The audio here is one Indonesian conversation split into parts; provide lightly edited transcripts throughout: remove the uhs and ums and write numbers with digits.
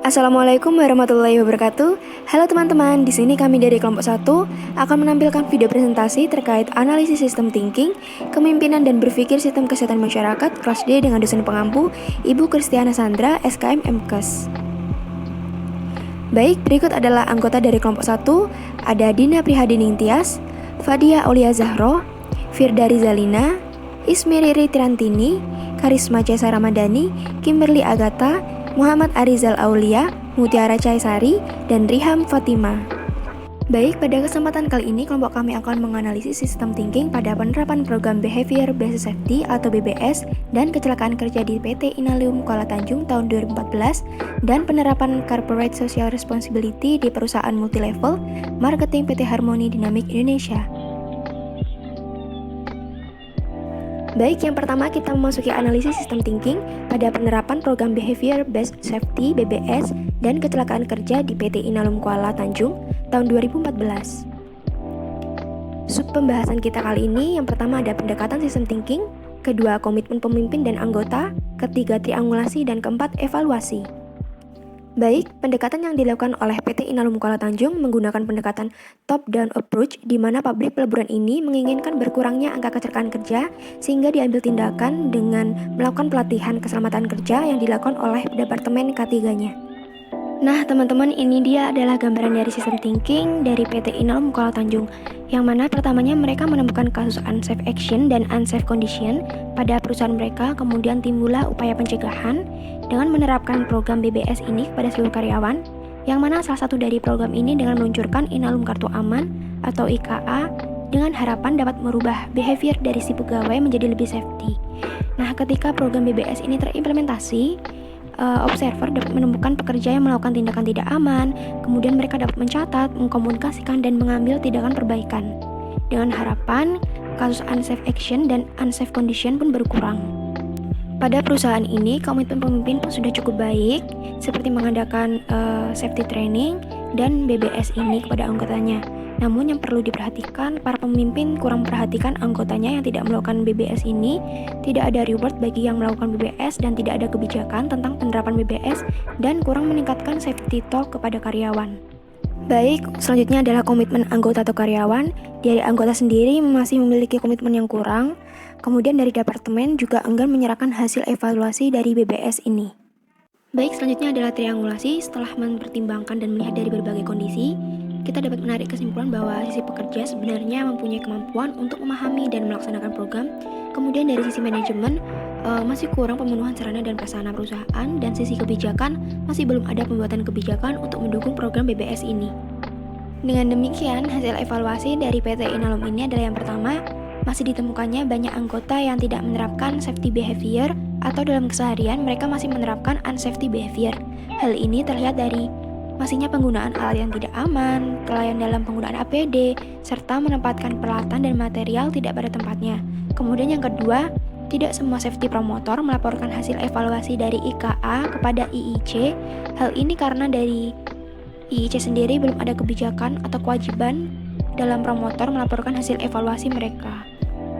Assalamualaikum warahmatullahi wabarakatuh. Halo teman-teman, di sini kami dari kelompok 1 akan menampilkan video presentasi terkait analisis sistem thinking, kepemimpinan dan berpikir sistem kesehatan masyarakat kelas D dengan dosen pengampu Ibu Kristiana Sandra, SKM MKes. Baik, berikut adalah anggota dari kelompok 1, ada Dina Prihadini Tias, Fadia Aulia Zahro, Firda Rizalina, Ismi Riri Tirantini, Karisma Cesa Ramadhani, Kimberly Agatha, Muhammad Arizal Aulia, Mutiara Caesari, dan Riham Fatima. Baik, pada kesempatan kali ini kelompok kami akan menganalisis sistem thinking pada penerapan program Behavior Based Safety atau BBS dan kecelakaan kerja di PT Inalium Kuala Tanjung tahun 2014 dan penerapan Corporate Social Responsibility di perusahaan multilevel marketing PT Harmony Dynamic Indonesia. Baik, yang pertama kita memasuki analisis sistem thinking pada penerapan program Behavior Based Safety (BBS) dan kecelakaan kerja di PT Inalum Kuala Tanjung tahun 2014. Sub pembahasan kita kali ini yang pertama ada pendekatan sistem thinking, kedua komitmen pemimpin dan anggota, ketiga triangulasi, dan keempat evaluasi. Baik, pendekatan yang dilakukan oleh PT Inalum Kuala Tanjung menggunakan pendekatan top-down approach di mana pabrik peleburan ini menginginkan berkurangnya angka kecelakaan kerja sehingga diambil tindakan dengan melakukan pelatihan keselamatan kerja yang dilakukan oleh Departemen K3-nya. Nah teman-teman, ini dia adalah gambaran dari sistem thinking dari PT Inalum Kuala Tanjung, yang mana pertamanya mereka menemukan kasus unsafe action dan unsafe condition pada perusahaan mereka, kemudian timbullah upaya pencegahan dengan menerapkan program BBS ini kepada seluruh karyawan, yang mana salah satu dari program ini dengan meluncurkan Inalum Kartu Aman atau IKA dengan harapan dapat merubah behavior dari si pegawai menjadi lebih safety. Nah, ketika program BBS ini terimplementasi, observer dapat menemukan pekerja yang melakukan tindakan tidak aman, kemudian mereka dapat mencatat, mengkomunikasikan, dan mengambil tindakan perbaikan. Dengan harapan, kasus unsafe action dan unsafe condition pun berkurang. Pada perusahaan ini, komitmen pemimpin pun sudah cukup baik, seperti mengadakan safety training dan BBS ini kepada anggotanya. Namun yang perlu diperhatikan, para pemimpin kurang memperhatikan anggotanya yang tidak melakukan BBS ini, tidak ada reward bagi yang melakukan BBS dan tidak ada kebijakan tentang penerapan BBS dan kurang meningkatkan safety talk kepada karyawan. Baik, selanjutnya adalah komitmen anggota atau karyawan. Dari anggota sendiri masih memiliki komitmen yang kurang, kemudian dari departemen juga enggan menyerahkan hasil evaluasi dari BBS ini. Baik, selanjutnya adalah triangulasi. Setelah mempertimbangkan dan melihat dari berbagai kondisi, kita dapat menarik kesimpulan bahwa sisi pekerja sebenarnya mempunyai kemampuan untuk memahami dan melaksanakan program. Kemudian dari sisi manajemen, masih kurang pemenuhan sarana dan prasarana perusahaan, dan sisi kebijakan masih belum ada pembuatan kebijakan untuk mendukung program BBS ini. Dengan demikian, hasil evaluasi dari PT Inalum ini adalah yang pertama, masih ditemukannya banyak anggota yang tidak menerapkan safety behavior atau dalam keseharian mereka masih menerapkan unsafety behavior. Hal ini terlihat dari masihnya penggunaan alat yang tidak aman, kelalaian dalam penggunaan APD, serta menempatkan peralatan dan material tidak pada tempatnya. Kemudian yang kedua, tidak semua safety promotor melaporkan hasil evaluasi dari IKA kepada IIC. Hal ini karena dari IIC sendiri belum ada kebijakan atau kewajiban dalam promotor melaporkan hasil evaluasi mereka.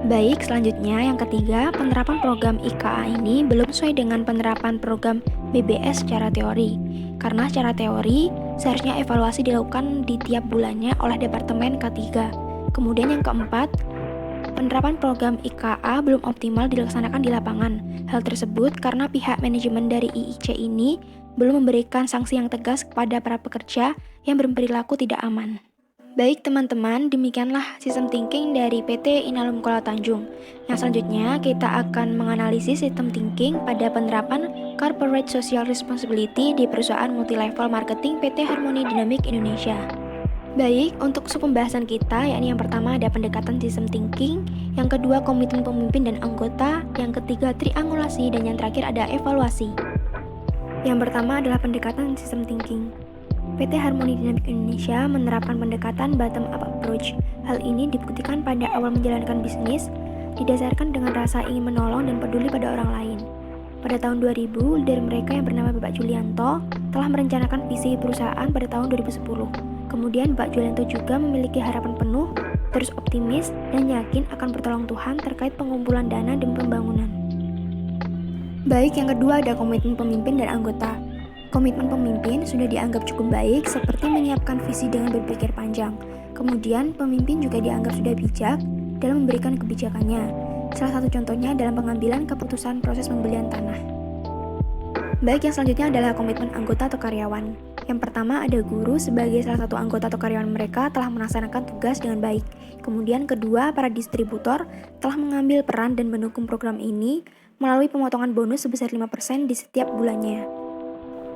Baik, selanjutnya yang ketiga, penerapan program IKA ini belum sesuai dengan penerapan program BBS secara teori. Karena secara teori, seharusnya evaluasi dilakukan di tiap bulannya oleh Departemen K3. Kemudian yang keempat, penerapan program IKA belum optimal dilaksanakan di lapangan. Hal tersebut karena pihak manajemen dari IIC ini belum memberikan sanksi yang tegas kepada para pekerja yang berperilaku tidak aman. Baik teman-teman, demikianlah sistem thinking dari PT Inalum Kuala Tanjung. Yang selanjutnya kita akan menganalisis sistem thinking pada penerapan Corporate Social Responsibility di perusahaan multilevel marketing PT Harmony Dynamic Indonesia. Baik, untuk sub pembahasan kita, yakni yang pertama ada pendekatan sistem thinking, yang kedua komitmen pemimpin dan anggota, yang ketiga triangulasi, dan yang terakhir ada evaluasi. Yang pertama adalah pendekatan sistem thinking. PT Harmony Dynamic Indonesia menerapkan pendekatan bottom-up approach. Hal ini dibuktikan pada awal menjalankan bisnis, didasarkan dengan rasa ingin menolong dan peduli pada orang lain. Pada tahun 2000, leader mereka yang bernama Bapak Julianto telah merencanakan visi perusahaan pada tahun 2010. Kemudian Bapak Julianto juga memiliki harapan penuh, terus optimis, dan yakin akan pertolongan Tuhan terkait pengumpulan dana dan pembangunan. Baik, yang kedua ada komitmen pemimpin dan anggota. Komitmen pemimpin sudah dianggap cukup baik seperti menyiapkan visi dengan berpikir panjang. Kemudian, pemimpin juga dianggap sudah bijak dalam memberikan kebijakannya. Salah satu contohnya dalam pengambilan keputusan proses pembelian tanah. Baik, yang selanjutnya adalah komitmen anggota atau karyawan. Yang pertama ada guru sebagai salah satu anggota atau karyawan mereka telah melaksanakan tugas dengan baik. Kemudian kedua, para distributor telah mengambil peran dan mendukung program ini melalui pemotongan bonus sebesar 5% di setiap bulannya.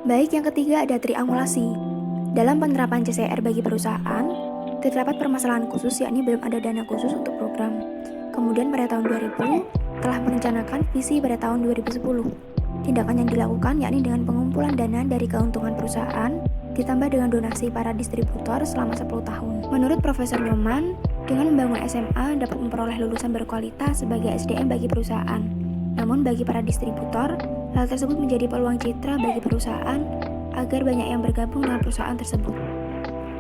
Baik, yang ketiga ada triangulasi. Dalam penerapan CSR bagi perusahaan, terdapat permasalahan khusus yakni belum ada dana khusus untuk program. Kemudian pada tahun 2000 telah merencanakan visi pada tahun 2010. Tindakan yang dilakukan yakni dengan pengumpulan dana dari keuntungan perusahaan ditambah dengan donasi para distributor selama 10 tahun. Menurut Profesor Nyoman, dengan membangun SMA dapat memperoleh lulusan berkualitas sebagai SDM bagi perusahaan. Namun bagi para distributor, hal tersebut menjadi peluang citra bagi perusahaan agar banyak yang bergabung dengan perusahaan tersebut.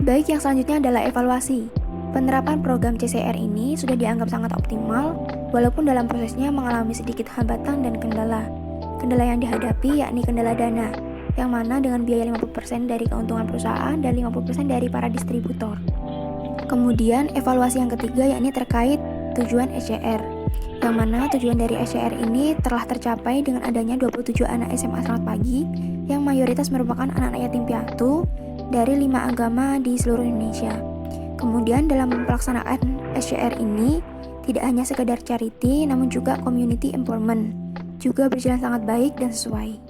Baik, yang selanjutnya adalah evaluasi. Penerapan program CSR ini sudah dianggap sangat optimal, walaupun dalam prosesnya mengalami sedikit hambatan dan kendala. Kendala yang dihadapi yakni kendala dana, yang mana dengan biaya 50% dari keuntungan perusahaan dan 50% dari para distributor. Kemudian evaluasi yang ketiga yakni terkait tujuan SCR, yang mana tujuan dari SCR ini telah tercapai dengan adanya 27 anak SMA Selamat Pagi yang mayoritas merupakan anak-anak yatim piatu dari 5 agama di seluruh Indonesia. Kemudian dalam pelaksanaan SCR ini tidak hanya sekedar charity namun juga community empowerment juga berjalan sangat baik dan sesuai.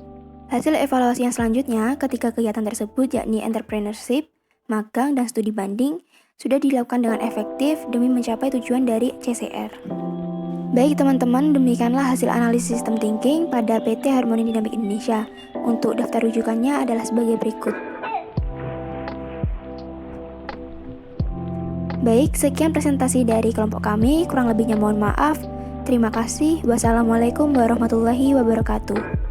Hasil evaluasi yang selanjutnya ketika kegiatan tersebut yakni entrepreneurship, magang, dan studi banding sudah dilakukan dengan efektif demi mencapai tujuan dari CSR. Baik teman-teman, demikianlah hasil analisis sistem thinking pada PT Harmoni Dinamik Indonesia. Untuk daftar rujukannya adalah sebagai berikut. Baik, sekian presentasi dari kelompok kami, kurang lebihnya mohon maaf. Terima kasih. Wassalamualaikum warahmatullahi wabarakatuh.